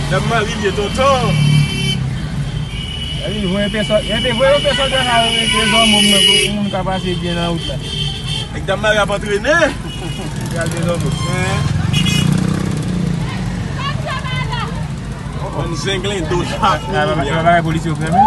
Dame marié tonton. Il faut un personne de la des hommes pour nous passer bien en route là. Avec dame Marie a pas traîné. Regarde des hommes. On zinglin dos. La police au premier.